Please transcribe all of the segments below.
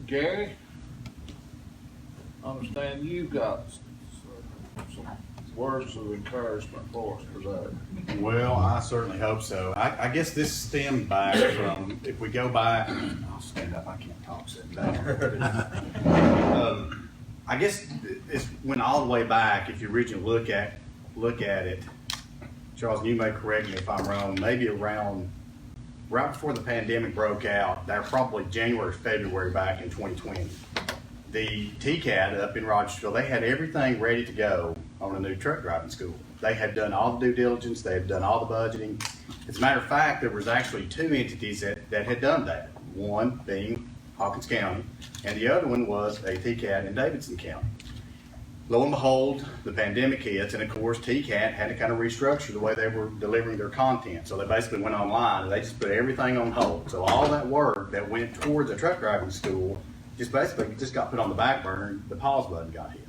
Gary, I understand you got some words of encouragement for us today. Well, I certainly hope so. I guess this stemmed back from, if we go back, I'll stand up, I can't talk sitting down. I guess it's went all the way back, if you originally look at it, Charles, you may correct me if I'm wrong, maybe around, right before the pandemic broke out, they're probably January, February back in 2020. The TCAT up in Rogersville, they had everything ready to go on a new truck driving school. They had done all the due diligence, they had done all the budgeting. As a matter of fact, there was actually two entities that had done that. One being Hawkins County, and the other one was a TCAT in Davidson County. Lo and behold, the pandemic hits, and of course TCAT had to kind of restructure the way they were delivering their content. So they basically went online and they just put everything on hold. So all that work that went towards a truck driving school just basically got put on the back burner and the pause button got hit.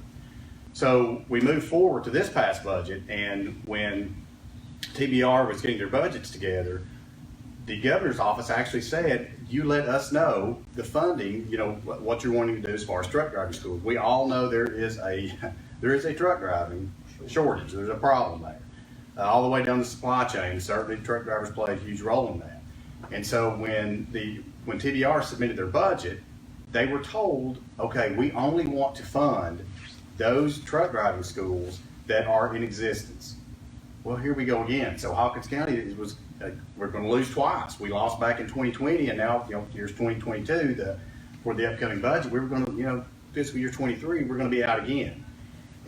So we moved forward to this past budget, and when TBR was getting their budgets together, the governor's office actually said, you let us know the funding, you know, what you're wanting to do as far as truck driving schools. We all know there is a truck driving shortage. There's a problem there. All the way down the supply chain, certainly truck drivers play a huge role in that. And so when TBR submitted their budget, they were told, okay, we only want to fund those truck driving schools that are in existence. Well, here we go again. So Hawkins County we're going to lose twice. We lost back in 2020, and now, here's 2022. For the upcoming budget, we were going to, fiscal year 23, we're going to be out again.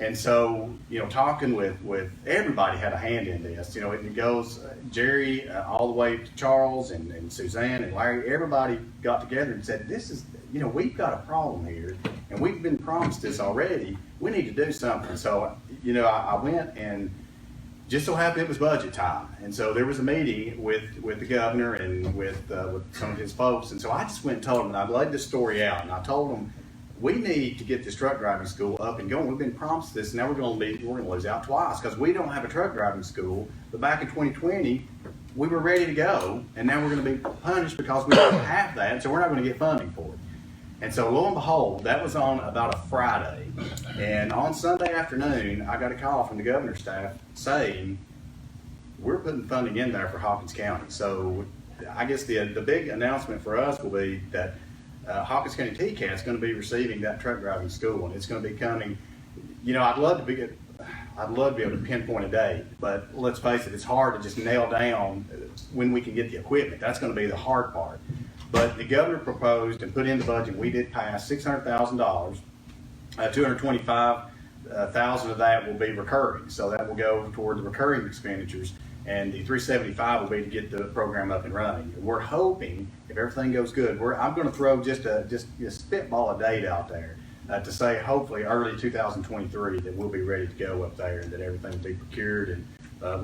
And so, talking with everybody had a hand in this. It goes Jerry all the way to Charles and Suzanne and Larry. Everybody got together and said, this is, we've got a problem here, and we've been promised this already. We need to do something. So, I went, and just so happened it was budget time, and so there was a meeting with the governor and with some of his folks, and so I just went and told them, and I laid this story out, and I told them, we need to get this truck driving school up and going. We've been promised this, and now we're going to lose out twice because we don't have a truck driving school. But back in 2020, we were ready to go, and now we're going to be punished because we don't have that, so we're not going to get funding for it. And so lo and behold, that was on about a Friday. And on Sunday afternoon, I got a call from the governor's staff saying, we're putting funding in there for Hawkins County. So I guess the big announcement for us will be that Hawkins County TCAT is going to be receiving that truck driving school, and it's going to be coming. I'd love to be able to pinpoint a date, but let's face it, it's hard to just nail down when we can get the equipment. That's going to be the hard part. But the governor proposed and put in the budget, we did pass $600,000. $225,000 of that will be recurring, so that will go toward the recurring expenditures, and the $375,000 will be to get the program up and running. We're hoping, if everything goes good, I'm going to throw just spitball a date out there to say hopefully early 2023 that we'll be ready to go up there and that everything will be procured and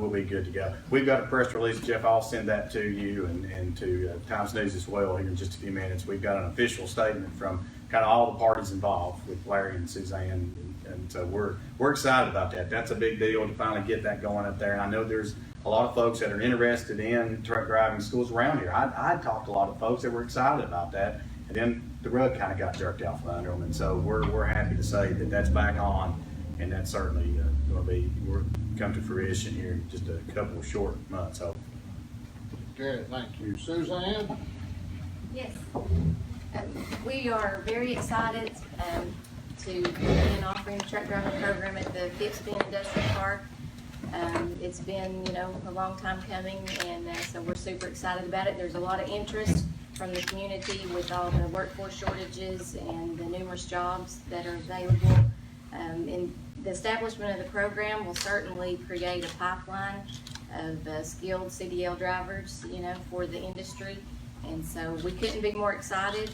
we'll be good to go. We've got a press release, Jeff. I'll send that to you and to Times News as well here in just a few minutes. We've got an official statement from kind of all the parties involved with Larry and Suzanne, and so we're excited about that. That's a big deal to finally get that going up there. And I know there's a lot of folks that are interested in truck driving schools around here. I talked to a lot of folks that were excited about that, and then the rug kind of got jerked out from under them. And so we're happy to say that that's back on, and that's certainly going to come to fruition here in just a couple of short months. So, Gary, thank you. Suzanne? Yes. We are very excited to begin offering the truck driving program at the Phipps Industrial Park. It's been, a long time coming, and so we're super excited about it. There's a lot of interest from the community with all the workforce shortages and the numerous jobs that are available. And the establishment of the program will certainly create a pipeline of skilled CDL drivers, for the industry. And so we couldn't be more excited.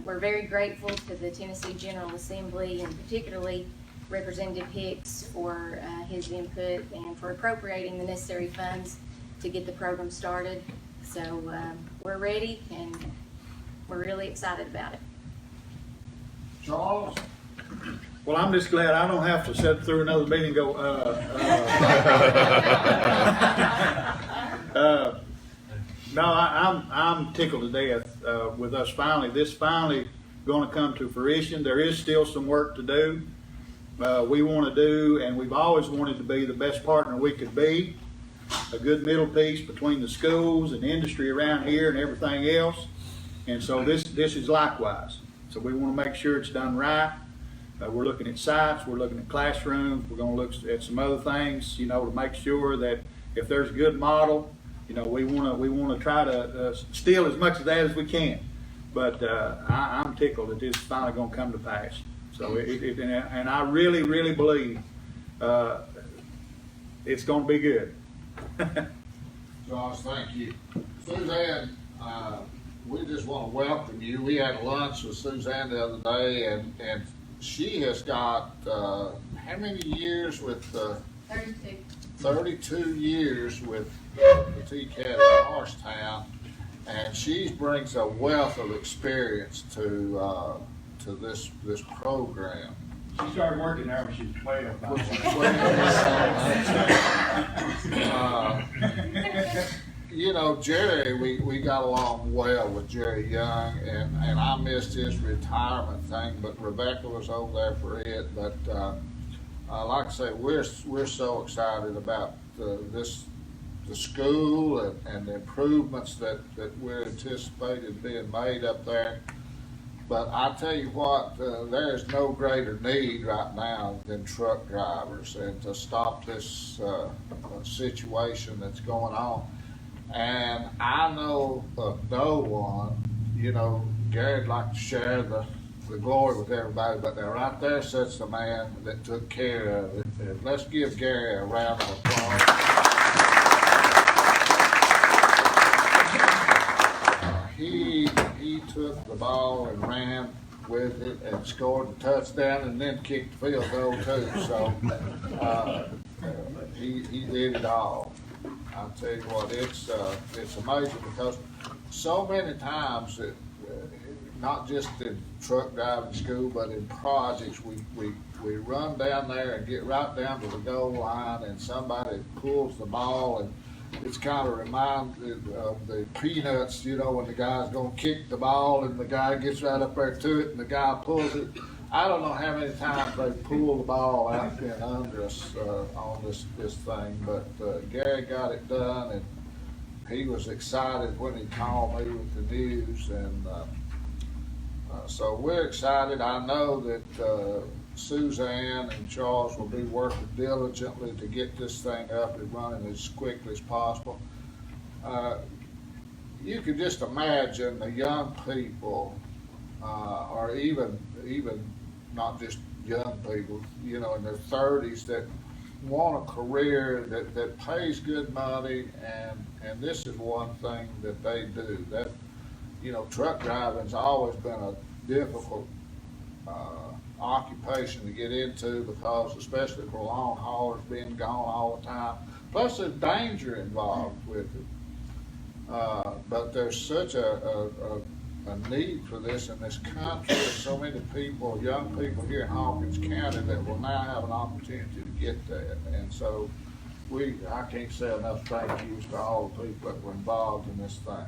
We're very grateful to the Tennessee General Assembly, and particularly Representative Hicks for his input and for appropriating the necessary funds to get the program started. So we're ready, and we're really excited about it. Charles? Well, I'm just glad I don't have to sit through another meeting and go, No, I'm tickled to death with us finally. This finally gonna come to fruition. There is still some work to do. We wanna do, and we've always wanted to be the best partner we could be, a good middle piece between the schools and industry around here and everything else. And so this is likewise. So we wanna make sure it's done right. We're looking at sites, we're looking at classrooms, we're gonna look at some other things, you know, to make sure that if there's a good model, you know, we wanna try to steal as much of that as we can. But I'm tickled that this is finally gonna come to pass. So and I really, really believe it's gonna be good. Josh, thank you. Suzanne, we just want to welcome you. We had lunch with Suzanne the other day, and she has got, how many years with, 32. 32 years with the TCAT in Morristown, and she brings a wealth of experience to this program. She started working there when she was 12. You know, Jerry, we got along well with Jerry Young, and I missed his retirement thing, but Rebecca was over there for it. But like I say, we're so excited about the school and the improvements that we're anticipating being made up there. But I tell you what, there is no greater need right now than truck drivers, and to stop this situation that's going on. And I know of no one, you know, Gary'd like to share the glory with everybody, but now right there sits the man that took care of it. And let's give Gary a round of applause. He took the ball and ran with it and scored the touchdown and then kicked the field goal too. So he did it all. I'll tell you what, it's amazing because so many times that not just in truck driving school, but in projects, we run down there and get right down to the goal line, and somebody pulls the ball, and it's kind of reminded of the Peanuts, you know, when the guy's gonna kick the ball and the guy gets right up there to it and the guy pulls it. I don't know how many times they pull the ball out and under us on this thing, but Gary got it done, and he was excited when he called me with the news, and so we're excited. I know that Suzanne and Charles will be working diligently to get this thing up and running as quickly as possible. You can just imagine the young people, or even not just young people, you know, in their 30s that want a career that pays good money, and this is one thing that they do. That, you know, truck driving's always been a difficult occupation to get into, because especially for long haulers being gone all the time. Plus there's danger involved with it. But there's such a need for this in this country. There's so many people, young people here in Hawkins County, that will now have an opportunity to get that. And so I can't say enough thank yous to all the people that were involved in this thing.